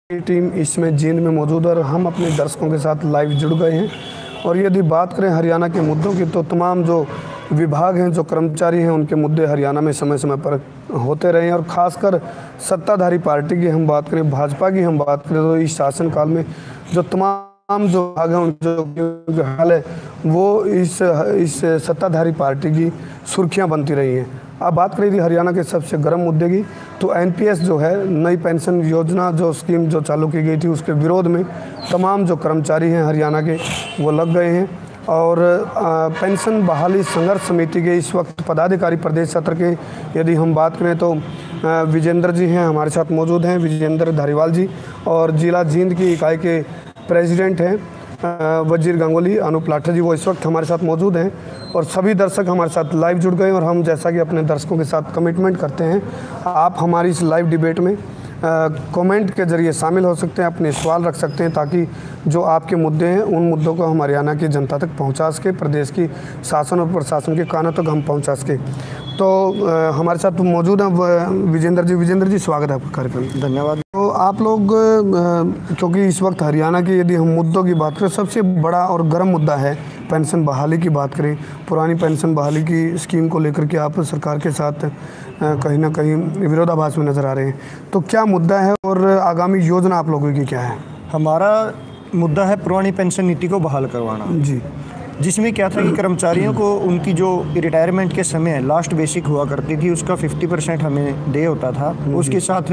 की टीम इसमें जींद में मौजूद है और हम अपने दर्शकों के साथ लाइव जुड़ गए हैं। और यदि बात करें हरियाणा के मुद्दों की, तो तमाम जो विभाग हैं, जो कर्मचारी हैं, उनके मुद्दे हरियाणा में समय समय पर होते रहे हैं। और ख़ासकर सत्ताधारी पार्टी की हम बात करें, भाजपा की हम बात करें, तो इस शासनकाल में जो तमाम जो भाग हैं, जो हाल है, वो इस सत्ताधारी पार्टी की सुर्खियाँ बनती रही हैं। अब बात करें थी हरियाणा के सबसे गर्म मुद्दे की, तो एनपीएस जो है, नई पेंशन योजना जो स्कीम जो चालू की गई थी, उसके विरोध में तमाम जो कर्मचारी हैं हरियाणा के, वो लग गए हैं। और पेंशन बहाली संघर्ष समिति के इस वक्त पदाधिकारी प्रदेश सत्र के यदि हम बात करें तो विजेंद्र जी हैं हमारे साथ मौजूद हैं, विजेंद्र धारीवाल जी, और जिला जींद की इकाई के प्रेसिडेंट हैं वजीर गांगुली अनूप लाठर जी, वो इस वक्त हमारे साथ मौजूद हैं। और सभी दर्शक हमारे साथ लाइव जुड़ गए। और हम जैसा कि अपने दर्शकों के साथ कमिटमेंट करते हैं, आप हमारी इस लाइव डिबेट में कमेंट के जरिए शामिल हो सकते हैं, अपने सवाल रख सकते हैं, ताकि जो आपके मुद्दे हैं उन मुद्दों को हम हरियाणा की जनता तक पहुंचा सके, प्रदेश की शासन और प्रशासन के कानों तक हम पहुंचा सके। तो हमारे साथ मौजूद हैं विजेंद्र जी, स्वागत है आपका कार्यक्रम। धन्यवाद। तो आप लोग क्योंकि इस वक्त हरियाणा के यदि हम मुद्दों की बात करें, सबसे बड़ा और गर्म मुद्दा है पेंशन बहाली की बात करें। पुरानी पेंशन बहाली की स्कीम को लेकर के आप सरकार के साथ कहीं ना कहीं विरोधाभास में नज़र आ रहे हैं, तो क्या मुद्दा है और आगामी योजना आप लोगों की क्या है? हमारा मुद्दा है पुरानी पेंशन नीति को बहाल करवाना जी, जिसमें क्या था कि कर्मचारियों को उनकी जो रिटायरमेंट के समय लास्ट बेसिक हुआ करती थी, उसका 50% हमें दे होता था। उसके साथ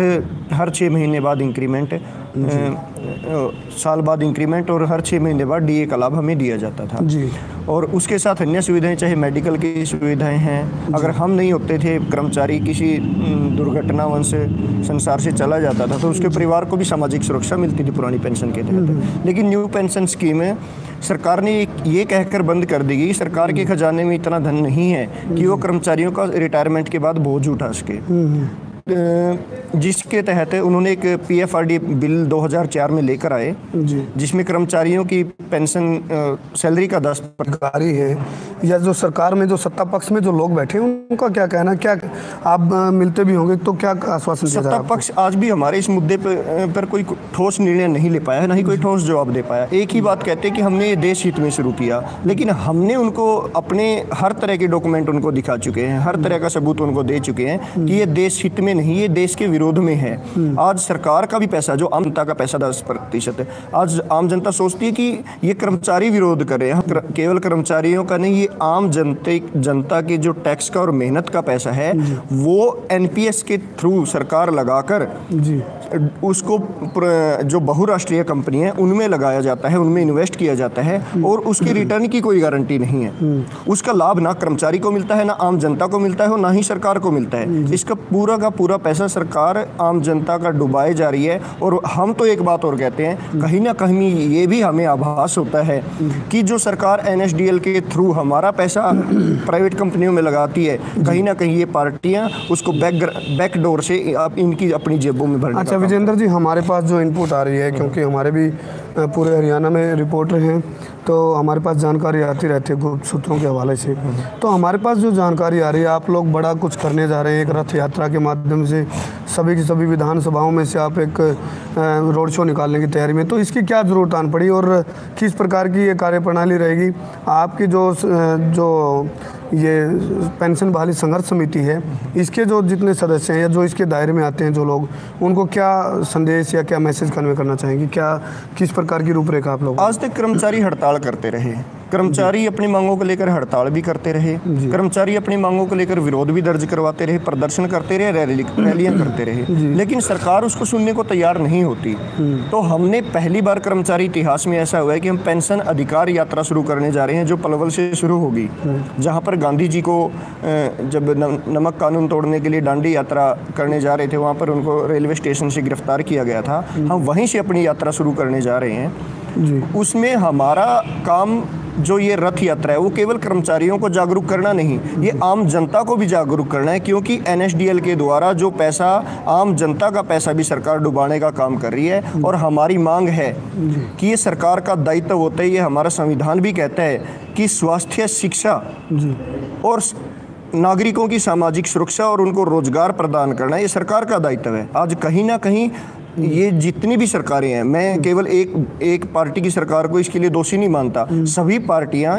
हर 6 महीने बाद इंक्रीमेंट, साल बाद इंक्रीमेंट, और हर 6 महीने बाद डीए का लाभ हमें दिया जाता था जी। और उसके साथ अन्य सुविधाएं, चाहे मेडिकल की सुविधाएं हैं, अगर हम नहीं होते थे, कर्मचारी किसी दुर्घटनावश संसार से चला जाता था, तो उसके परिवार को भी सामाजिक सुरक्षा मिलती थी पुरानी पेंशन के तहत। लेकिन न्यू पेंशन स्कीम में सरकार ने ये कहकर बंद कर दी गई, सरकार के खजाने में इतना धन नहीं है कि वो कर्मचारियों का रिटायरमेंट के बाद बोझ उठा सके, जिसके तहत उन्होंने एक पीएफआरडी बिल 2004 में लेकर आए, जिसमें कर्मचारियों की पेंशन सैलरी का 10% है। या जो सरकार में जो सत्ता पक्ष में जो लोग बैठे हैं, उनका क्या कहना, क्या आप मिलते भी होंगे, तो क्या आश्वासन दिया जा रहा है? सत्ता पक्ष आज भी हमारे इस मुद्दे पर कोई ठोस निर्णय नहीं ले पाया, ना ही कोई ठोस जवाब दे पाया। एक ही बात कहते हैं कि हमने ये देश हित में शुरू किया, लेकिन हमने उनको अपने हर तरह के डॉक्यूमेंट उनको दिखा चुके हैं, हर तरह का सबूत उनको दे चुके हैं कि ये देश हित में नहीं, ये देश के विरोध में है। आज सरकार का भी पैसा, जो आम जनता का पैसा 10% है, आज आम जनता सोचती है कि ये कर्मचारी विरोध कर रहे हैं। केवल कर्मचारियों का नहीं, ये आम जनता के जो टैक्स का और मेहनत का पैसा है, वो एनपीएस के थ्रू सरकार लगाकर उसको जो बहुराष्ट्रीय कंपनी है उनमें लगाया जाता है, उनमें इन्वेस्ट किया जाता है, और उसके रिटर्न की कोई गारंटी नहीं है। उसका लाभ ना कर्मचारी को मिलता है, ना आम जनता को मिलता है, और ना ही सरकार को मिलता है। इसका पूरा का पूरा पैसा सरकार आम जनता का डुबाए जा रही है। और हम तो एक बात और कहते हैं, कहीं ना कहीं ये भी हमें आभास होता है कि जो सरकार एनएसडीएल के थ्रू हमारा पैसा प्राइवेट कंपनियों में लगाती है, कहीं ना कहीं ये पार्टियां उसको बैक डोर से इनकी अपनी जेबों में भरने। अच्छा विजेंद्र जी, हमारे पास जो इनपुट आ रही है, क्योंकि हमारे भी पूरे हरियाणा में रिपोर्टर हैं, तो हमारे पास जानकारी आती रहती है गुप्त सूत्रों के हवाले से। तो हमारे पास जो जानकारी आ रही है, आप लोग बड़ा कुछ करने जा रहे हैं, एक रथ यात्रा के माध्यम से सभी की सभी विधानसभाओं में से आप एक रोड शो निकालने की तैयारी में, तो इसकी क्या ज़रूरत आन पड़ी और किस प्रकार की ये कार्यप्रणाली रहेगी? आपकी जो ये पेंशन बहाली संघर्ष समिति है, इसके जो जितने सदस्य हैं या जो इसके दायरे में आते हैं जो लोग, उनको क्या संदेश या क्या मैसेज कन्वे करना चाहेंगे? क्या किस प्रकार की रूपरेखा आप लोग? आज तक कर्मचारी हड़ताल करते रहे, कर्मचारी अपनी मांगों को लेकर हड़ताल भी करते रहे, कर्मचारी अपनी मांगों को लेकर विरोध भी दर्ज करवाते रहे, प्रदर्शन करते रहे, रैलियां करते रहे, लेकिन सरकार उसको सुनने को तैयार नहीं होती। तो हमने पहली बार कर्मचारी इतिहास में ऐसा हुआ है कि हम पेंशन अधिकार यात्रा शुरू करने जा रहे हैं, जो पलवल से शुरू होगी, जहां पर गांधी जी को जब नमक कानून तोड़ने के लिए दांडी यात्रा करने जा रहे थे, वहां पर उनको रेलवे स्टेशन से गिरफ्तार किया गया था। हम वहीं से अपनी यात्रा शुरू करने जा रहे हैं। उसमें हमारा काम जो ये रथ यात्रा है, वो केवल कर्मचारियों को जागरूक करना नहीं, ये आम जनता को भी जागरूक करना है, क्योंकि एनएसडीएल के द्वारा जो पैसा, आम जनता का पैसा भी सरकार डुबाने का काम कर रही है। और हमारी मांग है कि ये सरकार का दायित्व होता है, ये हमारा संविधान भी कहता है कि स्वास्थ्य, शिक्षा और नागरिकों की सामाजिक सुरक्षा और उनको रोजगार प्रदान करना ये सरकार का दायित्व है। आज कहीं ना कहीं ये जितनी भी सरकारें हैं, मैं केवल एक पार्टी की सरकार को इसके लिए दोषी नहीं मानता, सभी पार्टियां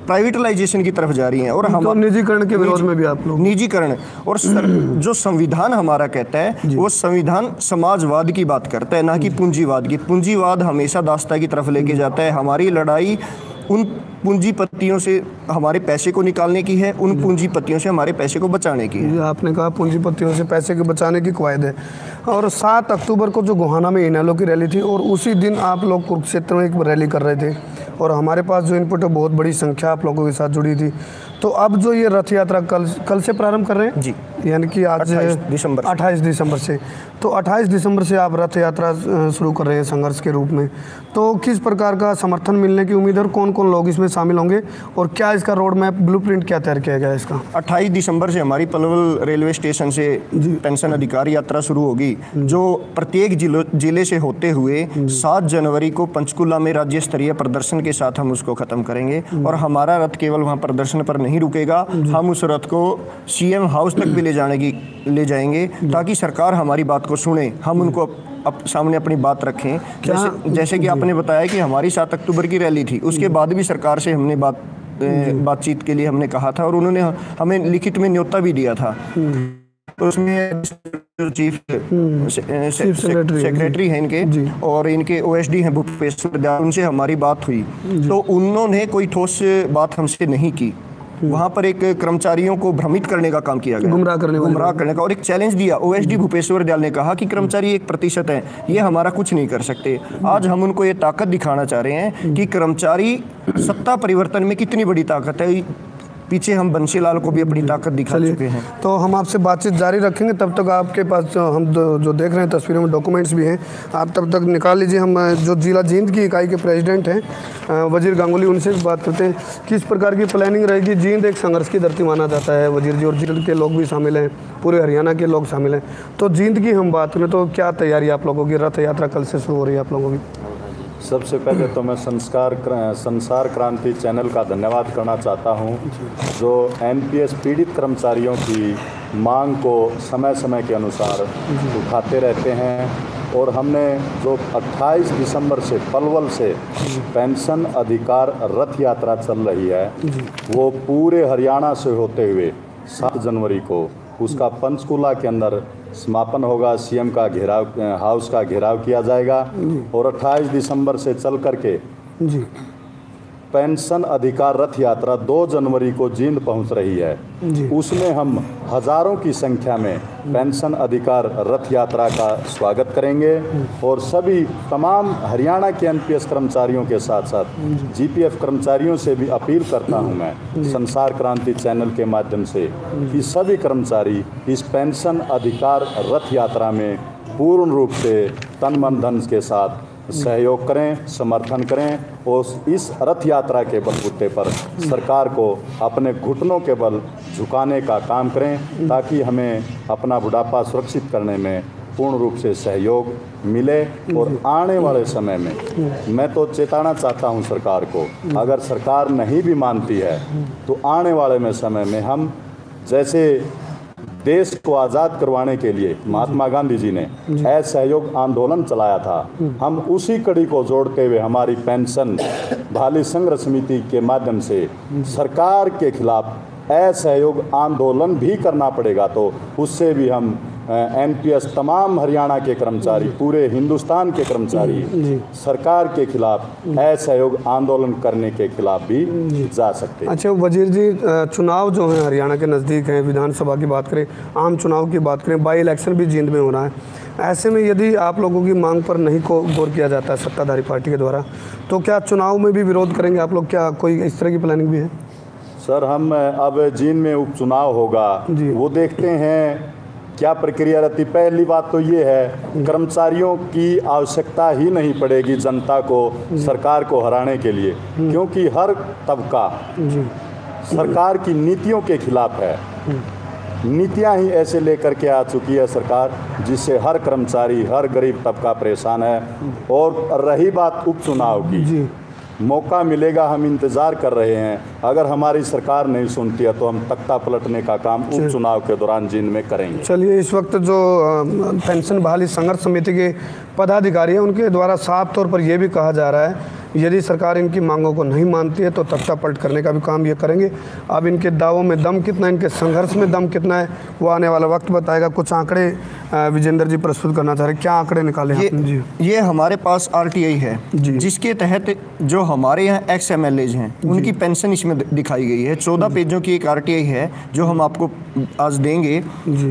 प्राइवेटलाइजेशन की तरफ जा रही हैं। और हम तो निजीकरण के विरोध में भी आप लोग निजीकरण और जो संविधान हमारा कहता है वो संविधान समाजवाद की बात करता है, ना कि पूंजीवाद की। पूंजीवाद हमेशा दास्ता की तरफ लेके जाता है। हमारी लड़ाई उन पूंजीपतियों से हमारे पैसे को निकालने की है, उन पूंजीपतियों से हमारे पैसे को बचाने की है। आपने कहा पूंजीपतियों से पैसे के बचाने की कवायद है। और 7 अक्टूबर को जो गोहाना में इनेलो की रैली थी और उसी दिन आप लोग कुरुक्षेत्र में एक रैली कर रहे थे और हमारे पास जो इनपुट है बहुत बड़ी संख्या आप लोगों के साथ जुड़ी थी। तो अब जो ये रथ यात्रा कल से प्रारंभ कर रहे हैं जी, यानी कि आज 28 दिसंबर से। तो 28 दिसंबर से आप रथ यात्रा शुरू कर रहे हैं संघर्ष के रूप में। तो किस प्रकार का समर्थन मिलने की उम्मीद है और कौन कौन लोग इसमें शामिल होंगे और क्या इसका रोड मैप ब्लूप्रिंट क्या तैयार किया गया है इसका? 28 दिसंबर से हमारी पलवल रेलवे स्टेशन से पेंशन अधिकार यात्रा शुरू होगी, जो प्रत्येक जिले से होते हुए 7 जनवरी को पंचकुला में राज्य स्तरीय प्रदर्शन के साथ हम उसको खत्म करेंगे। और हमारा रथ केवल वहाँ प्रदर्शन पर नहीं रुकेगा, हम उस रथ को सीएम हाउस तक भी ले जाएंगे ताकि सरकार हमारी बात को सुने, हम उनको सामने अपनी बात रखें। जैसे कि आपने बताया कि हमारी 7 अक्टूबर की रैली थी, उसके बाद भी सरकार से हमने बातचीत के लिए हमने कहा था और उन्होंने हमें लिखित में न्योता भी दिया था। तो उसमें चीफ सेक्रेटरी हैं इनके और इनके ओएसडी हैं भूपेश्वर दयाल, उनसे हमारी बात हुई तो उन्होंने कोई ठोस बात हमसे नहीं की। वहाँ पर एक कर्मचारियों को भ्रमित करने का काम किया गया, गुमराह करने का, और एक चैलेंज दिया। ओएसडी भूपेश्वर दयाल ने कहा कि कर्मचारी 1% है, ये हमारा कुछ नहीं कर सकते। आज हम उनको ये ताकत दिखाना चाह रहे हैं कि कर्मचारी सत्ता परिवर्तन में कितनी बड़ी ताकत है। पीछे हम बंसीलाल को भी अपनी ताकत दिखा चुके हैं। तो हम आपसे बातचीत जारी रखेंगे, तब तक आपके पास हम जो देख रहे हैं तस्वीरों में डॉक्यूमेंट्स भी हैं, आप तब तक निकाल लीजिए। हम जो जिला जींद की इकाई के प्रेसिडेंट हैं वजीर गांगुली, उनसे भी बात करते हैं किस प्रकार की प्लानिंग रहेगी। जींद एक संघर्ष की धरती माना जाता है वजीर जी, और जींद के लोग भी शामिल हैं, पूरे हरियाणा के लोग शामिल हैं। तो जींद की हम बात करें तो क्या तैयारी आप लोगों की? रथ यात्रा कल से शुरू हो रही है आप लोगों की। सबसे पहले तो मैं संसार क्रांति चैनल का धन्यवाद करना चाहता हूं, जो एनपीएस पीड़ित कर्मचारियों की मांग को समय समय के अनुसार उठाते रहते हैं। और हमने जो 28 दिसंबर से पलवल से पेंशन अधिकार रथ यात्रा चल रही है, वो पूरे हरियाणा से होते हुए 7 जनवरी को उसका पंचकूला के अंदर समापन होगा। सीएम का हाउस का घेराव किया जाएगा और 28 दिसंबर से चल करके पेंशन अधिकार रथ यात्रा 2 जनवरी को जींद पहुंच रही है। उसमें हम हजारों की संख्या में पेंशन अधिकार रथ यात्रा का स्वागत करेंगे और सभी तमाम हरियाणा के एनपीएस कर्मचारियों के साथ साथ जीपीएफ कर्मचारियों से भी अपील करता हूं मैं संसार क्रांति चैनल के माध्यम से कि सभी कर्मचारी इस पेंशन अधिकार रथ यात्रा में पूर्ण रूप से तन मन धन के साथ सहयोग करें, समर्थन करें और इस रथ यात्रा के बलबूते पर सरकार को अपने घुटनों के बल झुकाने का काम करें, ताकि हमें अपना बुढ़ापा सुरक्षित करने में पूर्ण रूप से सहयोग मिले। और आने वाले समय में मैं तो चेताना चाहता हूं सरकार को, अगर सरकार नहीं भी मानती है तो आने वाले में समय में हम जैसे देश को आज़ाद करवाने के लिए महात्मा गांधी जी ने असहयोग आंदोलन चलाया था, हम उसी कड़ी को जोड़ते हुए हमारी पेंशन भाली संघर्ष समिति के माध्यम से सरकार के खिलाफ असहयोग आंदोलन भी करना पड़ेगा। तो उससे भी हम एनपीएस तमाम हरियाणा के कर्मचारी, पूरे हिंदुस्तान के कर्मचारी सरकार के खिलाफ असहयोग आंदोलन करने के खिलाफ भी जा सकते हैं। अच्छा वजीर जी, चुनाव जो है हरियाणा के नज़दीक हैं, विधानसभा की बात करें, आम चुनाव की बात करें, बाई इलेक्शन भी जींद में हो रहा है। ऐसे में यदि आप लोगों की मांग पर नहीं गौर किया जाता है सत्ताधारी पार्टी के द्वारा, तो क्या चुनाव में भी विरोध करेंगे आप लोग? क्या कोई इस तरह की प्लानिंग भी है? सर, हम अब जींद में उपचुनाव होगा, वो देखते हैं क्या प्रक्रिया रहती। पहली बात तो ये है, कर्मचारियों की आवश्यकता ही नहीं पड़ेगी जनता को सरकार को हराने के लिए, क्योंकि हर तबका सरकार की नीतियों के खिलाफ है। नीतियां ही ऐसे लेकर के आ चुकी है सरकार, जिससे हर कर्मचारी, हर गरीब तबका परेशान है। और रही बात उपचुनाव की, मौका मिलेगा, हम इंतज़ार कर रहे हैं। अगर हमारी सरकार नहीं सुनती है तो हम तख्ता पलटने का काम उपचुनाव के दौरान जींद में करेंगे। चलिए, इस वक्त जो पेंशन बहाली संघर्ष समिति के पदाधिकारी हैं उनके द्वारा साफ तौर पर यह भी कहा जा रहा है यदि सरकार इनकी मांगों को नहीं मानती है तो तख्ता पलट करने का भी काम ये करेंगे। अब इनके दावों में दम कितना, इनके संघर्ष में दम कितना है, वो आने वाला वक्त बताएगा। कुछ आंकड़े विजेंद्र जी प्रस्तुत करना चाह रहे हैं, क्या आंकड़े निकाले आपने जी? ये हमारे पास RTI है जिसके तहत जो हमारे यहाँ एक्स MLAs हैं उनकी पेंशन इसमें दिखाई गई है। 14 पेजों की एक RTI है जो हम आपको आज देंगे।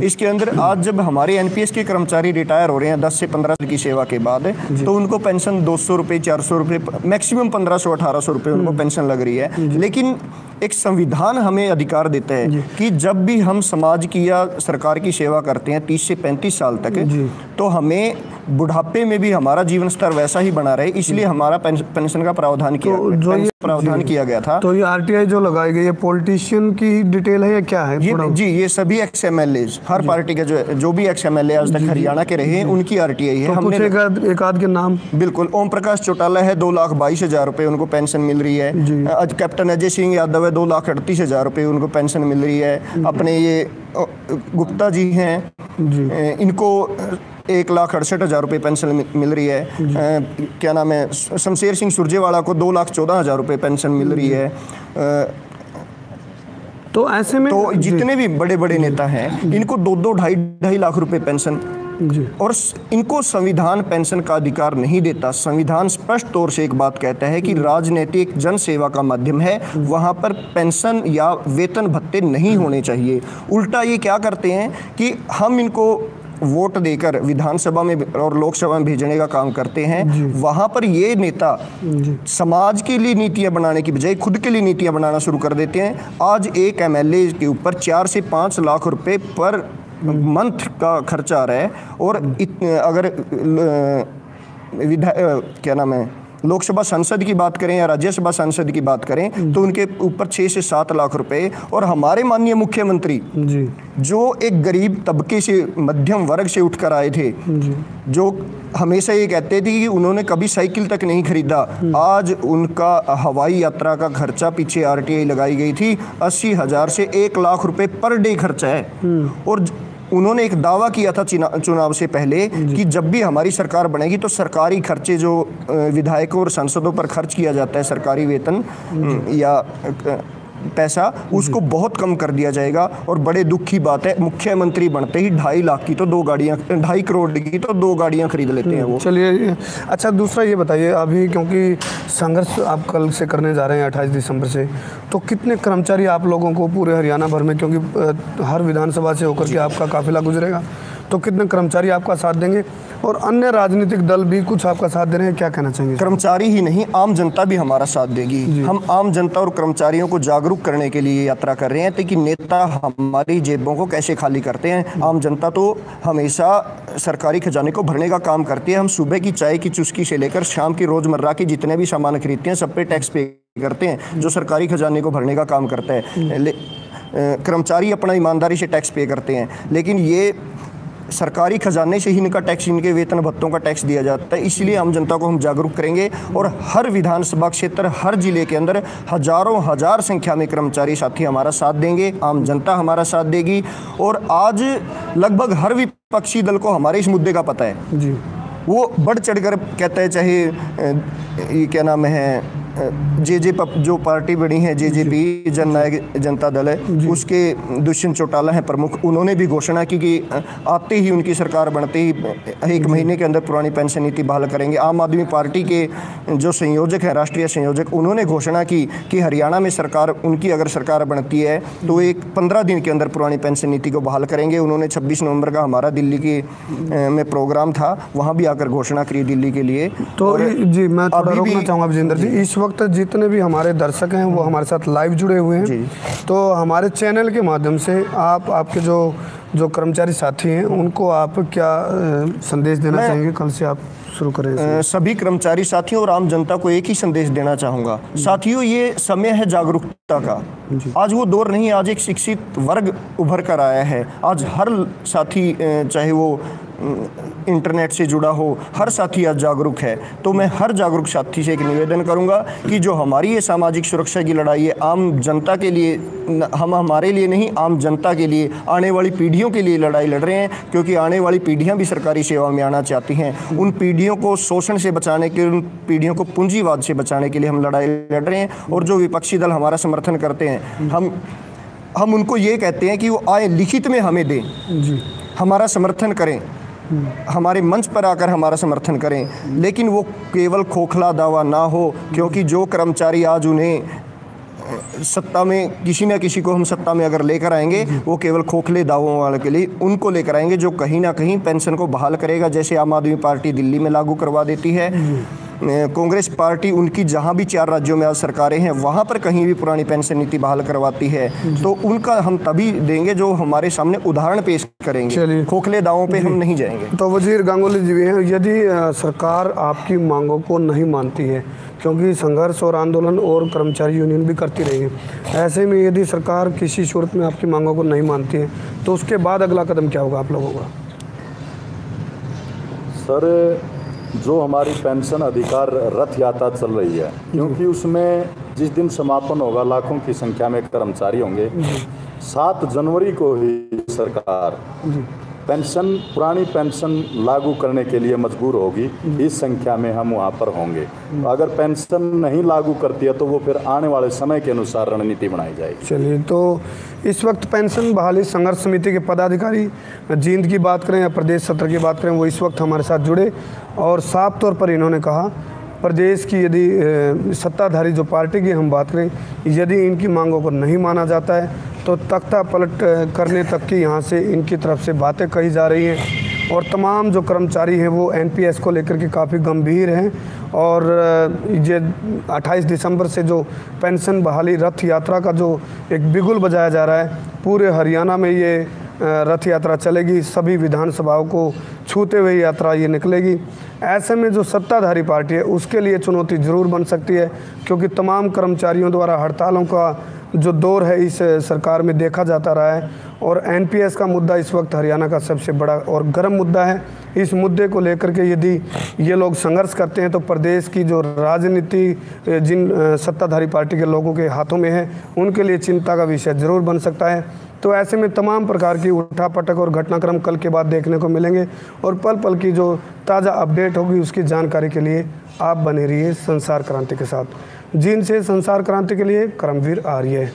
इसके अंदर आज जब हमारे NPS के कर्मचारी रिटायर हो रहे हैं 10 से 15 साल की सेवा के बाद, तो उनको पेंशन 200 रुपये, 400 रुपये, मैक्सिमम 1500-1800 रुपये उनको पेंशन लग रही है। लेकिन एक संविधान हमें अधिकार देता है कि जब भी हम समाज की या सरकार की सेवा करते हैं 30 से 35 साल तक, तो हमें बुढ़ापे में भी हमारा जीवन स्तर वैसा ही बना रहे, इसलिए हमारा पेंशन का प्रावधान किया गया था। तो ये RTI जो लगाई गई है पॉलिटिशियन की डिटेल है या क्या है? ये सभी एक्स MLAs, हर पार्टी के जो भी एक्स MLA आज तक हरियाणा के रहे हैं उनकी RTI है। तो हमने एक आध के नाम, बिल्कुल, ओम प्रकाश चौटाला है 2,22,000 रुपये उनको पेंशन मिल रही है। आज कैप्टन अजय सिंह यादव है 2,38,000 रुपये उनको पेंशन मिल रही है। अपने ये गुप्ता जी हैं, इनको 1,68,000 रुपये पेंशन मिल रही है। क्या नाम है, शमशेर सिंह सुरजेवाला को 2,14,000 रुपये पेंशन मिल रही है। तो ऐसे में तो जितने भी बड़े बड़े नेता हैं इनको 2-2, 2.5 लाख रुपये पेंशन, और इनको संविधान पेंशन का अधिकार नहीं देता। संविधान स्पष्ट तौर से एक बात कहता है कि राजनीतिक जन सेवा का माध्यम है, वहाँ पर पेंशन या वेतन भत्ते नहीं होने चाहिए। उल्टा ये क्या करते हैं कि हम इनको वोट देकर विधानसभा में और लोकसभा में भेजने का काम करते हैं। वहाँ पर ये नेता समाज के लिए नीतियाँ बनाने की बजाय खुद के लिए नीतियाँ बनाना शुरू कर देते हैं। आज एक MLA के ऊपर 4 से 5 लाख रुपए पर मंथ का खर्चा आ रहा है, और अगर क्या नाम है, लोकसभा सांसद की बात करें या राज्यसभा सांसद की बात करें तो उनके ऊपर 6 से 7 लाख रुपए। और हमारे माननीय मुख्यमंत्री जो एक गरीब तबके से, मध्यम वर्ग से उठकर आए थे, जो हमेशा ये कहते थे कि उन्होंने कभी साइकिल तक नहीं खरीदा, आज उनका हवाई यात्रा का खर्चा, पीछे RTI लगाई गई थी, 80,000 से 1 लाख रुपए पर डे खर्चा है। और उन्होंने एक दावा किया था चुनाव से पहले कि जब भी हमारी सरकार बनेगी तो सरकारी खर्चे जो विधायकों और सांसदों पर खर्च किया जाता है, सरकारी वेतन या पैसा, उसको बहुत कम कर दिया जाएगा। और बड़े दुख की बात है, मुख्यमंत्री बनते ही 2.5 लाख की तो 2 गाड़ियाँ, 2.5 करोड़ की तो 2 गाड़ियाँ खरीद लेते हैं वो। चलिए, अच्छा दूसरा ये बताइए, अभी क्योंकि संघर्ष आप कल से करने जा रहे हैं 28 दिसंबर से, तो कितने कर्मचारी आप लोगों को पूरे हरियाणा भर में, क्योंकि हर विधानसभा से होकर के आपका काफिला गुजरेगा, तो कितने कर्मचारी आपका साथ देंगे और अन्य राजनीतिक दल भी कुछ आपका साथ दे रहे हैं, क्या कहना चाहेंगे? कर्मचारी ही नहीं, आम जनता भी हमारा साथ देगी। हम आम जनता और कर्मचारियों को जागरूक करने के लिए यात्रा कर रहे हैं ताकि नेता हमारी जेबों को कैसे खाली करते हैं। आम जनता तो हमेशा सरकारी खजाने को भरने का काम करती है। हम सुबह की चाय की चुस्की से लेकर शाम की रोजमर्रा के जितने भी सामान खरीदते हैं सब पे टैक्स पे करते हैं, जो सरकारी खजाने को भरने का काम करता है। कर्मचारी अपना ईमानदारी से टैक्स पे करते हैं, लेकिन ये सरकारी खजाने से ही इनका टैक्स, इनके वेतन भत्तों का टैक्स दिया जाता है। इसलिए आम जनता को हम जागरूक करेंगे और हर विधानसभा क्षेत्र, हर जिले के अंदर हजारों हजार संख्या में कर्मचारी साथी हमारा साथ देंगे, आम जनता हमारा साथ देगी। और आज लगभग हर विपक्षी दल को हमारे इस मुद्दे का पता है जी, वो बढ़ चढ़कर कहता है, चाहे ये क्या नाम है, जो पार्टी बनी है JJP, जननायक जनता दल है, उसके दुष्यंत चौटाला हैं प्रमुख, उन्होंने भी घोषणा की कि आते ही उनकी सरकार बनते ही 1 महीने के अंदर पुरानी पेंशन नीति बहाल करेंगे। आम आदमी पार्टी के जो संयोजक हैं, राष्ट्रीय संयोजक, उन्होंने घोषणा की कि हरियाणा में सरकार, उनकी अगर सरकार बनती है तो 15 दिन के अंदर पुरानी पेंशन नीति को बहाल करेंगे। उन्होंने 26 नवंबर का हमारा दिल्ली के में प्रोग्राम था, वहाँ भी आकर घोषणा करी दिल्ली के लिए। तो जी मैं थोड़ा रोकना चाहूँगा विजेंद्र जी, इस वक्त जितने भी हमारे दर्शक हैं वो हमारे साथ लाइव जुड़े हुए हैं, तो हमारे चैनल के माध्यम से आपके जो कर्मचारी साथी हैं उनको आप क्या संदेश देना चाहेंगे? कल से आप शुरू करें। सभी कर्मचारी साथियों और आम जनता को एक ही संदेश देना चाहूँगा। साथियों, ये समय है जागरूकता का। आज वो दौर नहीं, आज एक शिक्षित वर्ग उभर कर आया है। आज हर साथी, चाहे वो इंटरनेट से जुड़ा हो, हर साथी आज जागरूक है। तो मैं हर जागरूक साथी से एक निवेदन करूंगा कि जो हमारी ये सामाजिक सुरक्षा की लड़ाई है, आम जनता के लिए, हम हमारे लिए नहीं, आम जनता के लिए, आने वाली पीढ़ियों के लिए लड़ाई लड़ रहे हैं, क्योंकि आने वाली पीढ़ियां भी सरकारी सेवा में आना चाहती हैं। उन पीढ़ियों को शोषण से बचाने के, उन पीढ़ियों को पूंजीवाद से बचाने के लिए हम लड़ाई लड़ रहे हैं। और जो विपक्षी दल हमारा समर्थन करते हैं, हम उनको ये कहते हैं कि वो आए लिखित में हमें दें, हमारा समर्थन करें, हमारे मंच पर आकर हमारा समर्थन करें, लेकिन वो केवल खोखला दावा ना हो। क्योंकि जो कर्मचारी आज उन्हें सत्ता में, किसी न किसी को हम सत्ता में अगर लेकर आएंगे, वो केवल खोखले दावों वाले के लिए उनको लेकर आएंगे, जो कहीं ना कहीं पेंशन को बहाल करेगा। जैसे आम आदमी पार्टी दिल्ली में लागू करवा देती है, कांग्रेस पार्टी उनकी जहां भी 4 राज्यों में आज सरकारें हैं, वहां पर कहीं भी पुरानी पेंशन नीति बहाल करवाती है, तो उनका हम तभी देंगे जो हमारे सामने उदाहरण पेश करेंगे। खोखले दावों पे हम नहीं जाएंगे। तो वजीर गांगुली जी भी हैं, यदि सरकार आपकी मांगों को नहीं मानती है, क्योंकि संघर्ष और आंदोलन और कर्मचारी यूनियन भी करती रही है, ऐसे में यदि सरकार किसी सूरत में आपकी मांगों को नहीं मानती है, तो उसके बाद अगला कदम क्या होगा आप लोगों का? सर, जो हमारी पेंशन अधिकार रथ यात्रा चल रही है, क्योंकि उसमें जिस दिन समापन होगा लाखों की संख्या में कर्मचारी होंगे। 7 जनवरी को ही सरकार पेंशन, पुरानी पेंशन लागू करने के लिए मजबूर होगी। इस संख्या में हम वहाँ पर होंगे। अगर पेंशन नहीं लागू करती है तो वो फिर आने वाले समय के अनुसार रणनीति बनाई जाएगी। चलिए, तो इस वक्त पेंशन बहाली संघर्ष समिति के पदाधिकारी, जींद की बात करें या प्रदेश सत्र की बात करें, वो इस वक्त हमारे साथ जुड़े और साफ तौर पर इन्होंने कहा, प्रदेश की यदि सत्ताधारी जो पार्टी की हम बात करें, यदि इनकी मांगों को नहीं माना जाता है तो तख्ता पलट करने तक की यहाँ से इनकी तरफ से बातें कही जा रही हैं। और तमाम जो कर्मचारी हैं वो एनपीएस को लेकर के काफ़ी गंभीर हैं। और ये 28 दिसंबर से जो पेंशन बहाली रथ यात्रा का जो एक बिगुल बजाया जा रहा है, पूरे हरियाणा में ये रथ यात्रा चलेगी, सभी विधानसभाओं को छूते हुए यात्रा ये निकलेगी। ऐसे में जो सत्ताधारी पार्टी है उसके लिए चुनौती ज़रूर बन सकती है, क्योंकि तमाम कर्मचारियों द्वारा हड़तालों का जो दौर है इस सरकार में देखा जाता रहा है। और एनपीएस का मुद्दा इस वक्त हरियाणा का सबसे बड़ा और गर्म मुद्दा है। इस मुद्दे को लेकर के यदि ये लोग संघर्ष करते हैं तो प्रदेश की जो राजनीति जिन सत्ताधारी पार्टी के लोगों के हाथों में है, उनके लिए चिंता का विषय जरूर बन सकता है। तो ऐसे में तमाम प्रकार की उठापटक और घटनाक्रम कल के बाद देखने को मिलेंगे। और पल पल की जो ताज़ा अपडेट होगी उसकी जानकारी के लिए आप बने रहिए संसार क्रांति के साथ। जींद से संसार क्रांति के लिए करमवीर आर्य।